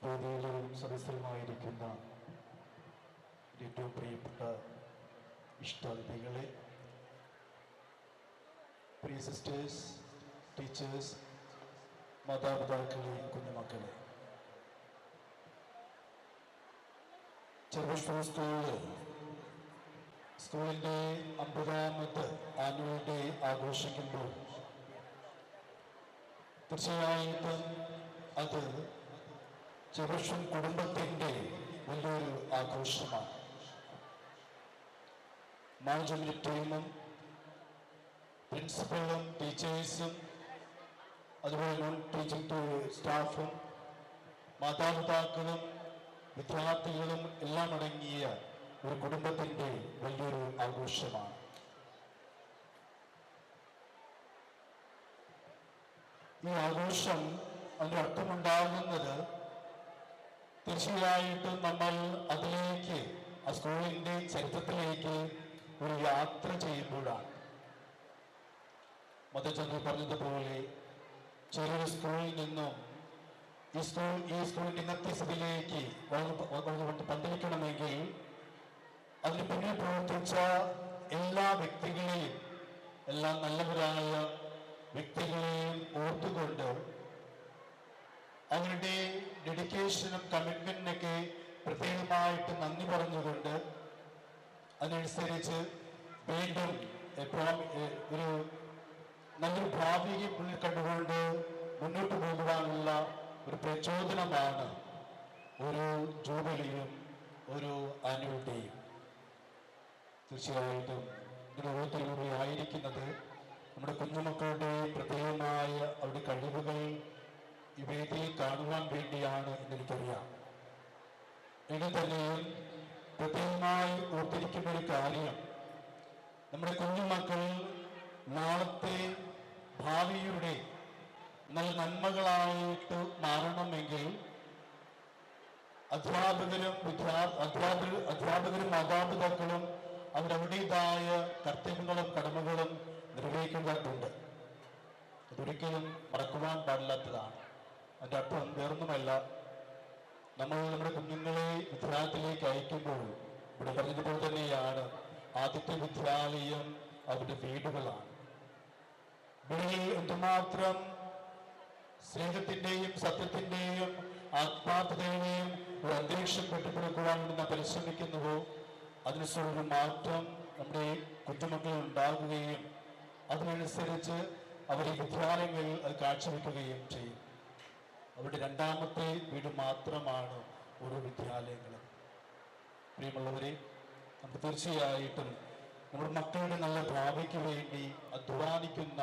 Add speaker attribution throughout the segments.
Speaker 1: വേദിയിലും സദസ്യരുമായിരിക്കുന്ന ഏറ്റവും പ്രിയപ്പെട്ട ഇഷ്ടാതിഥികളെ, പ്രിയ സിസ്റ്റേഴ്സ്, ടീച്ചേഴ്സ്, മാതാപിതാക്കളെ, കുഞ്ഞുമക്കളെ, ചെറുപുഷ്പം സ്കൂളിൻ്റെ 50ാമത് ആനുവൽ ഡേ ആഘോഷിക്കുമ്പോൾ തീർച്ചയായിട്ടും അത് ചെറുപുഷ്പം കുടുംബത്തിൻ്റെ വലിയൊരു ആഘോഷമാണ്. മാനേജ്മെന്റ് ടീമും പ്രിൻസിപ്പളും ടീച്ചേഴ്സും അതുപോലെ നോൺ ടീച്ചിങ് സ്റ്റാഫും മാതാപിതാക്കളും വിദ്യാർത്ഥികളും എല്ലാം അടങ്ങിയ ഒരു കുടുംബത്തിൻ്റെ വലിയൊരു ആഘോഷമാണ്. ഈ ആഘോഷം അതിൻ്റെ അർത്ഥമുണ്ടാകുന്നത് തീർച്ചയായിട്ടും നമ്മൾ അതിലേക്ക്, ആ സ്കൂളിൻ്റെ ചരിത്രത്തിലേക്ക് ഒരു യാത്ര ചെയ്യുമ്പോഴാണ്. മധുചന്ദ്രൻ പറഞ്ഞതുപോലെ ചെറിയൊരു സ്കൂളിൽ നിന്നും ഈ സ്കൂളിൻ്റെ ഇന്നത്തെ സ്ഥിതിയിലേക്ക് പന്തലിക്കണമെങ്കിൽ അതിന് പിന്നിൽ പ്രവർത്തിച്ച എല്ലാ വ്യക്തികളെയും, എല്ലാ നല്ലവരായ വ്യക്തികളെയും ഓർത്തുകൊണ്ട് അവരുടെ ഡെഡിക്കേഷനും കമ്മിറ്റ്മെന്റിനൊക്കെ പ്രത്യേകമായിട്ട് നന്ദി പറഞ്ഞുകൊണ്ട് അതനുസരിച്ച് വീണ്ടും ഒരു നല്ലൊരു ഭാവിയെ മുന്നിൽ കണ്ടുകൊണ്ട് മുന്നോട്ട് പോകുവാനുള്ള ഒരു പ്രചോദനമാണ് ഒരു ജൂബിലിയും ഒരു ആനുവൽ ഡേയും. തീർച്ചയായിട്ടും ഇതിന് ഓരോരുത്തരിലൂടെ ആയിരിക്കുന്നത് നമ്മുടെ കുഞ്ഞുമക്കളുടെ പ്രത്യേകമായ അവരുടെ കഴിവുകൾ ഈ വേദിയിൽ കാണുവാൻ വേണ്ടിയാണ് എന്നെനിക്കറിയാം. എങ്കിൽ തന്നെയും പ്രത്യേകമായി ഓർത്തിരിക്കുന്ന ഒരു കാര്യം, നമ്മുടെ കുഞ്ഞുമക്കൾ നാളത്തെ ഭാവിയുടെ നല്ല നന്മകളായിട്ട് മാറണമെങ്കിൽ അധ്യാപകരും മാതാപിതാക്കളും അവരവരുടേതായ കർത്തവ്യങ്ങളും കടമകളും നിർവഹിക്കേണ്ടതുണ്ട്. അതൊരിക്കലും മറക്കുവാൻ പാടില്ലാത്തതാണ്. അതിൻ്റെ അർത്ഥം വേറൊന്നുമല്ല, നമ്മൾ നമ്മുടെ കുഞ്ഞുങ്ങളെ വിദ്യാലയത്തിലേക്ക് അയക്കുമ്പോൾ ഇവിടെ പറഞ്ഞതുപോലെ തന്നെയാണ് ആദ്യത്തെ വിദ്യാലയം അവരുടെ വീടുകളാണ്. വീടുകളിൽ എന്തുമാത്രം സ്നേഹത്തിൻ്റെയും സത്യത്തിൻ്റെയും ആത്മാർത്ഥതയുടെയും ഒരു അന്തരീക്ഷം കെട്ടിപ്പടുക്കുവാൻ വേണ്ടി നാം പരിശ്രമിക്കുന്നുവോ അതിനനുസരിച്ചൊരു മാറ്റം നമ്മുടെ കുഞ്ഞുമക്കളിൽ ഉണ്ടാകുകയും അതിനനുസരിച്ച് അവർ ഈ വിദ്യാലയങ്ങളിൽ അത് കാഴ്ചവെക്കുകയും ചെയ്യും. അവരുടെ രണ്ടാമത്തെ വീട് മാത്രമാണ് ഓരോ വിദ്യാലയങ്ങളും. പ്രിയമുള്ളവരെ, നമുക്ക് തീർച്ചയായിട്ടും നമ്മുടെ മക്കളുടെ നല്ല ഭാവിക്ക് വേണ്ടി അധ്വാനിക്കുന്ന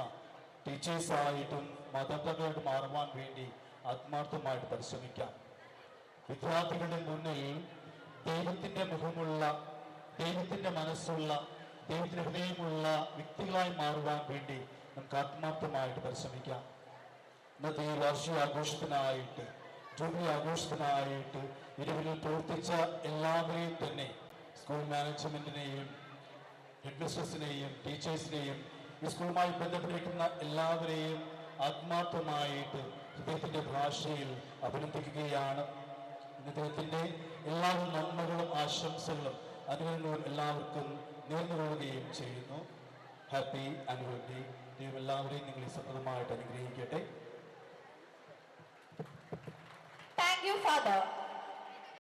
Speaker 1: ടീച്ചേഴ്സായിട്ടും മാതാപിതാക്കളായിട്ട് മാറുവാൻ വേണ്ടി ആത്മാർത്ഥമായിട്ട് പരിശ്രമിക്കാം. വിദ്യാർത്ഥികളുടെ മുന്നിൽ ദൈവത്തിൻ്റെ മുഖമുള്ള, ദൈവത്തിൻ്റെ മനസ്സുള്ള, ദൈവത്തിൻ്റെ ഹൃദയമുള്ള വ്യക്തികളായി മാറുവാൻ വേണ്ടി നമുക്ക് ആത്മാർത്ഥമായിട്ട് പരിശ്രമിക്കാം. ഇന്നത്തെ ഈ വാർഷിക ആഘോഷത്തിനായിട്ട്, ജൂബിലി ആഘോഷത്തിനായിട്ട് ഇരുവരിൽ പ്രവർത്തിച്ച എല്ലാവരെയും തന്നെ, സ്കൂൾ മാനേജ്മെന്റിനെയും ഹെഡ് മിസ്ട്രസിനെയും ടീച്ചേഴ്സിനെയും ഈ സ്കൂളുമായി ബന്ധപ്പെട്ടിരിക്കുന്ന എല്ലാവരെയും ആത്മാർത്ഥമായിട്ട് ഹൃദയത്തിൻ്റെ ഭാഷയിൽ അഭിനന്ദിക്കുകയാണ്. അദ്ദേഹത്തിൻ്റെ എല്ലാ നന്മകളും ആശംസകളും അനുഗ്രഹങ്ങളും എല്ലാവർക്കും നേർന്നുകൊള്ളുകയും ചെയ്യുന്നു. Happy annual day. ദൈവം എല്ലാവരെയും നിങ്ങൾ സമ്മതമായിട്ട് അനുഗ്രഹിക്കട്ടെ.
Speaker 2: Thank you father.